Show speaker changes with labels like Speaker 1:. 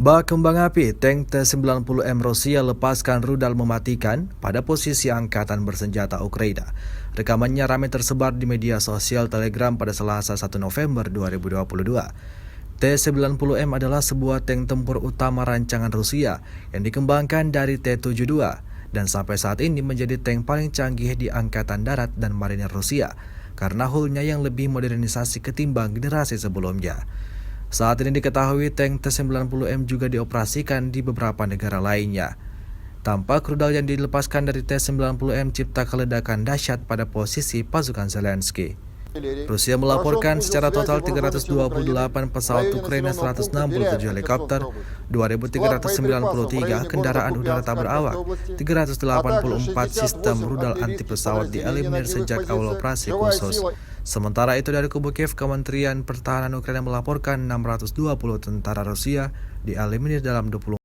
Speaker 1: Bak kembang api tank T-90M Rusia lepaskan rudal mematikan pada posisi angkatan bersenjata Ukraina. Rekamannya ramai tersebar di media sosial Telegram pada Selasa 1 November 2022. T-90M adalah sebuah tank tempur utama rancangan Rusia yang dikembangkan dari T-72 dan sampai saat ini menjadi tank paling canggih di Angkatan Darat dan Marinir Rusia karena hullnya yang lebih modernisasi ketimbang generasi sebelumnya. Saat ini diketahui tank T-90M juga dioperasikan di beberapa negara lainnya. Tampak rudal yang dilepaskan dari T-90M cipta keledakan dahsyat pada posisi pasukan Zelensky. Rusia melaporkan secara total 328 pesawat Ukraina, 167 helikopter, 2.393 kendaraan udara tak berawak, 384 sistem rudal anti pesawat dieliminir sejak awal operasi khusus. Sementara itu dari kubu Kiev, Kementerian Pertahanan Ukraina melaporkan 620 tentara Rusia dieliminir dalam 20